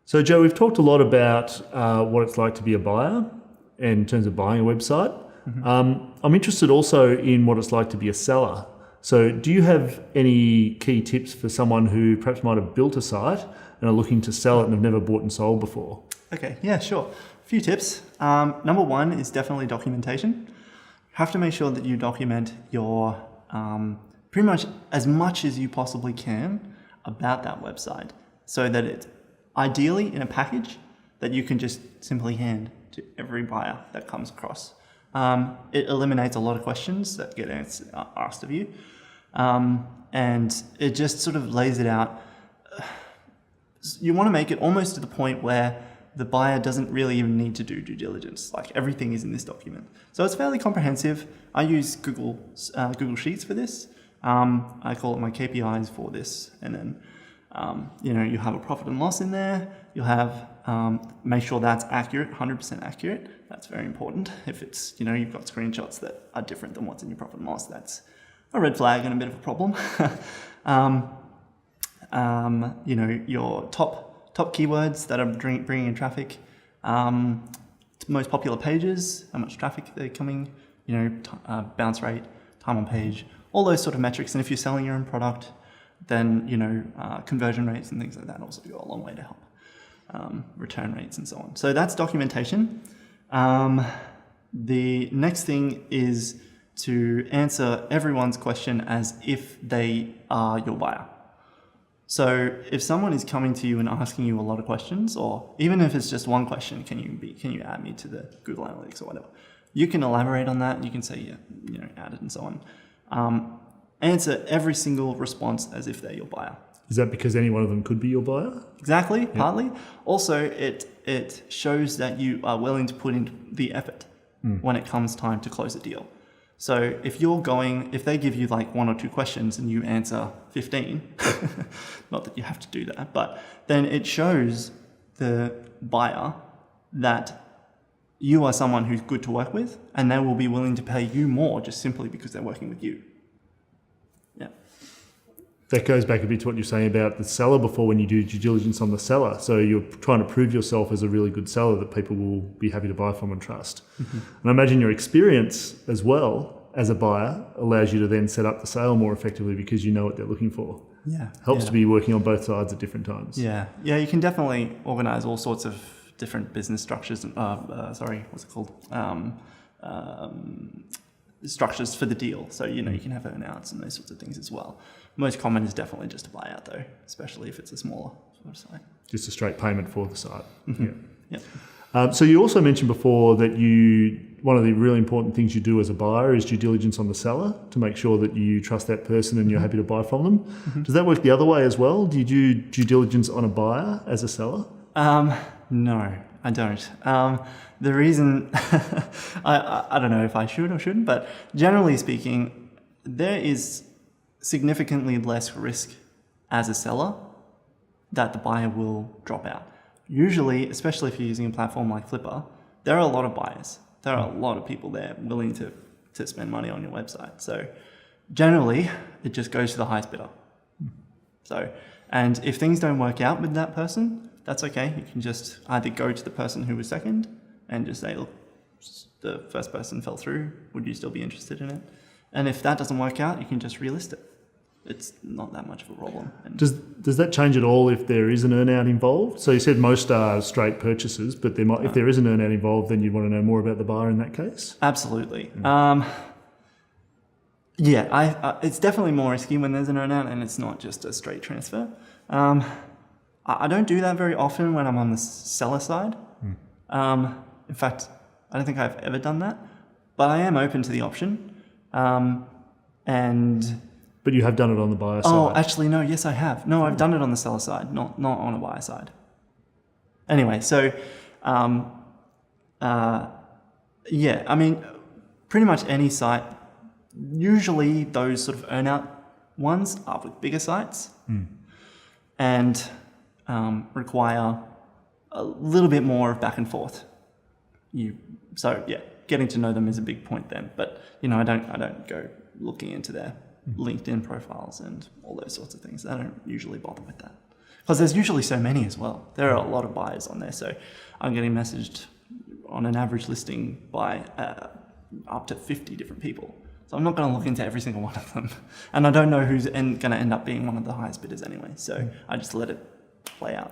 So Joe, we've talked a lot about what it's like to be a buyer in terms of buying a website. I'm interested also in what it's like to be a seller. So do you have any key tips for someone who perhaps might have built a site and are looking to sell it and have never bought and sold before? Okay, yeah, sure. A few tips. Number one is definitely documentation. You have to make sure that you document your pretty much as you possibly can about that website, so that it's ideally in a package that you can just simply hand to every buyer that comes across. It eliminates a lot of questions that get asked of you, and it just sort of lays it out. You want to make it almost to the point where the buyer doesn't really even need to do due diligence. Like, everything is in this document. So it's fairly comprehensive. I use Google Sheets for this. I call it my KPIs for this. And then, you have a profit and loss in there. You'll have, make sure that's accurate, 100% accurate. That's very important. If it's, you've got screenshots that are different than what's in your profit and loss, that's a red flag and a bit of a problem. Your top keywords that are bringing in traffic, most popular pages, how much traffic they're coming, bounce rate, time on page, all those sort of metrics. And if you're selling your own product, then, conversion rates and things like that also go a long way to help, return rates and so on. So that's documentation. The next thing is to answer everyone's question as if they are your buyer. So if someone is coming to you and asking you a lot of questions, or even if it's just one question, can you add me to the Google Analytics or whatever, you can elaborate on that. You can say, add it and so on. Answer every single response as if they're your buyer. Is that because any one of them could be your buyer? Exactly, Yep. Partly. Also, it shows that you are willing to put in the effort when it comes time to close a deal. So if they give you like one or two questions and you answer 15, not that you have to do that, but then it shows the buyer that you are someone who's good to work with, and they will be willing to pay you more just simply because they're working with you. Yeah. That goes back a bit to what you're saying about the seller before, when you do due diligence on the seller. So you're trying to prove yourself as a really good seller that people will be happy to buy from and trust. And I imagine your experience as well as a buyer allows you to then set up the sale more effectively because you know what they're looking for. Yeah. Helps to be working on both sides at different times. Yeah. Yeah, you can definitely organize all sorts of different business structures. Structures for the deal. So, you can have earnouts and those sorts of things as well. Most common is definitely just a buyout though, especially if it's a smaller sort of site. Just a straight payment for the site. Yep. So you also mentioned before that one of the really important things you do as a buyer is due diligence on the seller to make sure that you trust that person and you're happy to buy from them. Does that work the other way as well? Do you do due diligence on a buyer as a seller? No, I don't. The reason, I don't know if I should or shouldn't, but generally speaking, there is significantly less risk as a seller that the buyer will drop out. Usually, especially if you're using a platform like Flippa, there are a lot of buyers. There are a lot of people there willing to spend money on your website. So generally, it just goes to the highest bidder. So, and if things don't work out with that person, that's okay. You can just either go to the person who was second and just say, look, the first person fell through. Would you still be interested in it? And if that doesn't work out, you can just relist it. It's not that much of a problem. And does that change at all if there is an earnout involved? So you said most are straight purchases, but if there is an earnout involved, then you'd want to know more about the buyer in that case? Absolutely. It's definitely more risky when there's an earnout and it's not just a straight transfer. I don't do that very often when I'm on the seller side. In fact, I don't think I've ever done that, but I am open to the option. But you have done it on the buyer side. Oh, actually, no. Yes, I have. No, I've done it on the seller side, not on a buyer side. Anyway, so, pretty much any site, usually those sort of earnout ones are with bigger sites and require a little bit more back and forth. Getting to know them is a big point then. But I don't go looking into their LinkedIn profiles and all those sorts of things. I don't usually bother with that. Because there's usually so many as well. There are a lot of buyers on there. So I'm getting messaged on an average listing by up to 50 different people. So I'm not going to look into every single one of them. And I don't know who's going to end up being one of the highest bidders anyway. So I just let it play out.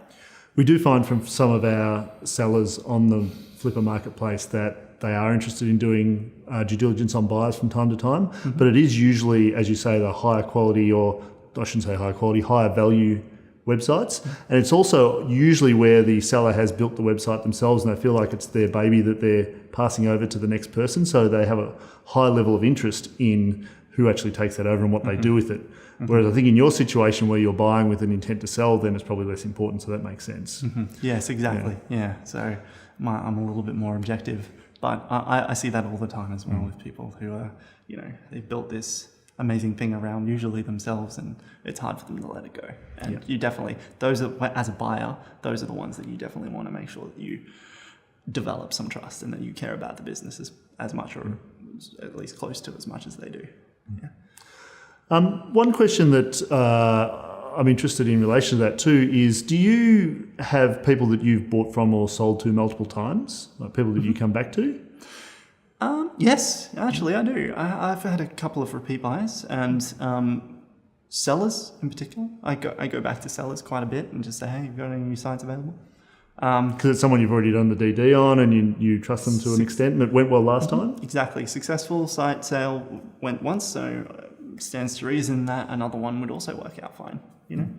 We do find from some of our sellers on the Flippa marketplace that they are interested in doing due diligence on buyers from time to time, but it is usually, as you say, the higher quality, or I shouldn't say higher quality, higher value websites. And it's also usually where the seller has built the website themselves and they feel like it's their baby that they're passing over to the next person. So they have a high level of interest in who actually takes that over and what they do with it. Whereas I think in your situation where you're buying with an intent to sell, then it's probably less important. So that makes sense. Yes, exactly. Yeah. So I'm a little bit more objective, but I see that all the time as well with people who are, they've built this amazing thing around usually themselves, and it's hard for them to let it go. And you definitely, as a buyer, those are the ones that you definitely want to make sure that you develop some trust and that you care about the business as much, or at least close to as much as they do. Yeah. One question that I'm interested in relation to that too is, do you have people that you've bought from or sold to multiple times, like people that you come back to? Yes, actually I do. I've had a couple of repeat buys, and sellers in particular. I go back to sellers quite a bit and just say, hey, you've got any new sites available? Because it's someone you've already done the DD on and you trust them to an extent, and it went well last time? Exactly. Successful site sale went once, so stands to reason that another one would also work out fine.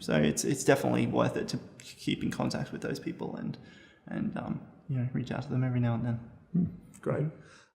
So it's definitely worth it to keep in contact with those people and reach out to them every now and then. Great.